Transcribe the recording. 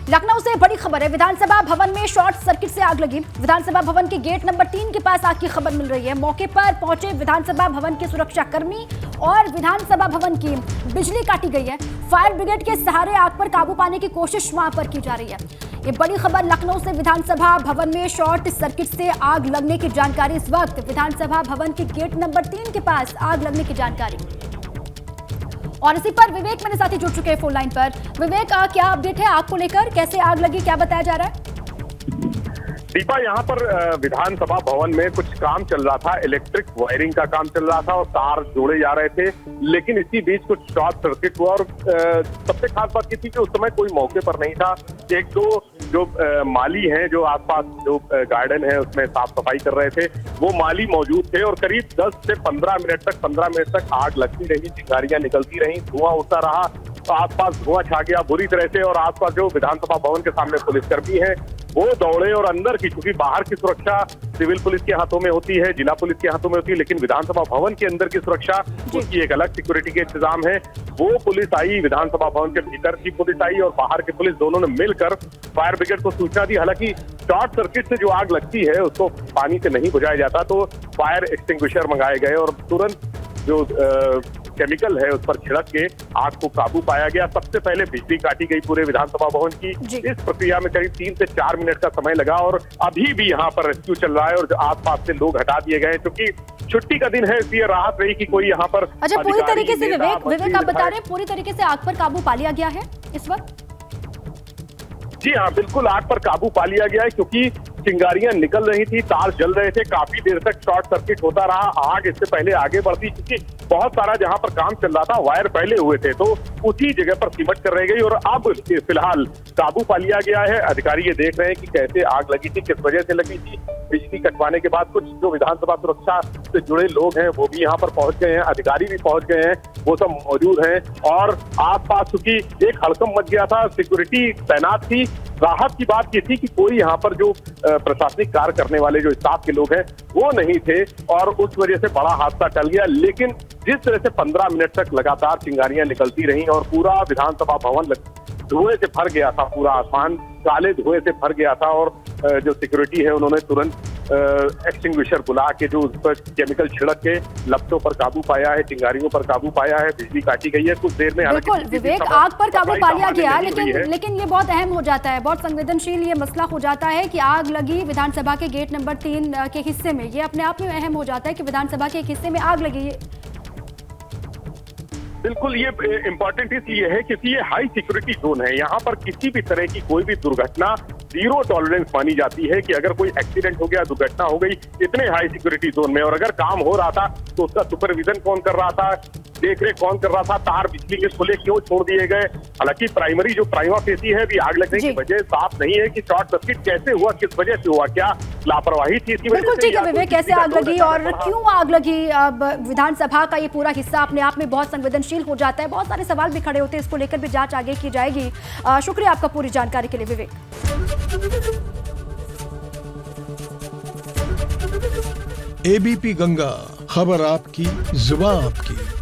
लखनऊ से बड़ी खबर है। विधानसभा भवन में शॉर्ट सर्किट से आग लगी। विधानसभा भवन के गेट नंबर 3 के पास आग की खबर मिल रही है। मौके पर पहुंचे विधानसभा भवन के सुरक्षा कर्मी और विधानसभा भवन की बिजली काटी गई है। फायर ब्रिगेड के सहारे आग पर काबू पाने की कोशिश वहां पर की जा रही है। ये बड़ी खबर लखनऊ से। विधानसभा भवन में शॉर्ट सर्किट से आग लगने की जानकारी इस वक्त विधानसभा भवन के गेट नंबर 3 के पास आग लगने की जानकारी। और इसी पर विवेक मेरे साथी जुड़ चुके हैं फोन लाइन पर। विवेक, क्या अपडेट है आग को लेकर? कैसे आग लगी, क्या बताया जा रहा है? दीपा, यहाँ पर विधानसभा भवन में कुछ काम चल रहा था, इलेक्ट्रिक वायरिंग का काम चल रहा था और तार जोड़े जा रहे थे। लेकिन इसी बीच कुछ शॉर्ट सर्किट हुआ और सबसे खास बात ये थी कि उस समय कोई मौके पर नहीं था। एक दो जो माली हैं, जो आसपास जो गार्डन है उसमें साफ सफाई कर रहे थे, वो माली मौजूद थे और करीब 10 से 15 मिनट तक आग लगती रही, चिंगारियां निकलती रही, धुआं उठता रहा। तो आसपास धुआं छा गया बुरी तरह से और आसपास जो विधानसभा भवन के सामने पुलिसकर्मी हैं वो दौड़े और अंदर की, क्योंकि बाहर की सुरक्षा सिविल पुलिस के हाथों में होती है, जिला पुलिस के हाथों में होती है, लेकिन विधानसभा भवन के अंदर की सुरक्षा उसकी एक अलग सिक्योरिटी के इंतजाम है। वो पुलिस आई, विधानसभा भवन के भीतर की पुलिस आई और बाहर की पुलिस, दोनों ने मिलकर फायर ब्रिगेड को सूचना दी। हालांकि शॉर्ट सर्किट से जो आग लगती है उसको पानी से नहीं बुझाया जाता, तो फायर एक्सटिंग्विशर मंगाए गए और तुरंत जो केमिकल है उस पर छिड़क के आग को काबू पाया गया। सबसे पहले बिजली काटी गई पूरे विधानसभा भवन की। इस प्रक्रिया में करीब 3 से 4 मिनट का समय लगा और अभी भी यहाँ पर रेस्क्यू चल रहा है और आसपास से लोग हटा दिए गए क्योंकि छुट्टी का दिन है, इसलिए राहत रही कि कोई यहाँ पर। अच्छा, पूरी तरीके से विवेक आप बता रहे हैं पूरी तरीके से आग पर काबू पा लिया गया है इस वक्त? जी हाँ, बिल्कुल आग पर काबू पा लिया गया है क्योंकि चिंगारियां निकल रही थी, तार जल रहे थे, काफी देर तक शॉर्ट सर्किट होता रहा। आग इससे पहले आगे बढ़ती क्योंकि बहुत सारा जहां पर काम चल रहा था वायर फैले हुए थे, तो उसी जगह पर सिमट कर रह गई और अब फिलहाल काबू पा लिया गया है। अधिकारी ये देख रहे हैं कि कैसे आग लगी थी, किस वजह से लगी थी। बिजली कटवाने के बाद कुछ जो विधानसभा सुरक्षा से जुड़े लोग हैं वो भी यहाँ पर पहुंच गए हैं, अधिकारी भी पहुंच गए हैं, वो सब मौजूद हैं और आसपास चूंकि एक हड़कंप मच गया था, सिक्योरिटी तैनात थी। राहत की बात ये थी कि कोई यहाँ पर जो प्रशासनिक कार्य करने वाले जो स्टाफ के लोग हैं वो नहीं थे और उस वजह से बड़ा हादसा टल गया। लेकिन जिस तरह से 15 मिनट तक लगातार चिंगारियां निकलती रहीं और पूरा विधानसभा भवन धुएं से भर गया था, पूरा आसमान काले धुएं से भर गया था और जो सिक्योरिटी है उन्होंने तुरंत एक्सटिंग्विशर बुला के जो उस पर केमिकल छिड़क के लपटों पर काबू पाया है, चिंगारियों पर काबू पाया है, बिजली काटी गई है कुछ देर में। बिल्कुल विवेक, आग पर काबू पा लिया गया, लेकिन ये बहुत अहम हो जाता है, बहुत संवेदनशील ये मसला हो जाता है कि आग लगी विधानसभा के गेट नंबर 3 के हिस्से में। ये अपने आप में अहम हो जाता है कि विधानसभा के एक हिस्से में आग लगी। बिल्कुल, ये इम्पोर्टेंट इसलिए है क्योंकि ये हाई सिक्योरिटी जोन है। यहाँ पर किसी भी तरह की कोई भी दुर्घटना जीरो टॉलरेंस मानी जाती है कि अगर कोई एक्सीडेंट हो गया, दुर्घटना हो गई इतने हाई सिक्योरिटी जोन में, और अगर काम हो रहा था तो उसका सुपरविजन कौन कर रहा था, देखरेख कौन कर रहा था, तार बिजली के खुले क्यों छोड़ दिए गए। हालांकि प्राइमरी जो प्राइमा फेसी है भी आग लगने की वजह साफ नहीं है कि शॉर्ट सर्किट कैसे हुआ, किस वजह से हुआ, क्या लापरवाही थी इसकी वजह से। ठीक है विवेक, कैसे आग लगी और क्यों आग लगी? अब विधानसभा का ये पूरा हिस्सा अपने आप में बहुत संवेदनशील हो जाता है, बहुत सारे सवाल भी खड़े होते हैं, इसको लेकर भी जांच आगे की जाएगी। शुक्रिया आपका पूरी जानकारी के लिए विवेक। एबीपी गंगा, खबर आपकी, जुबान आपकी।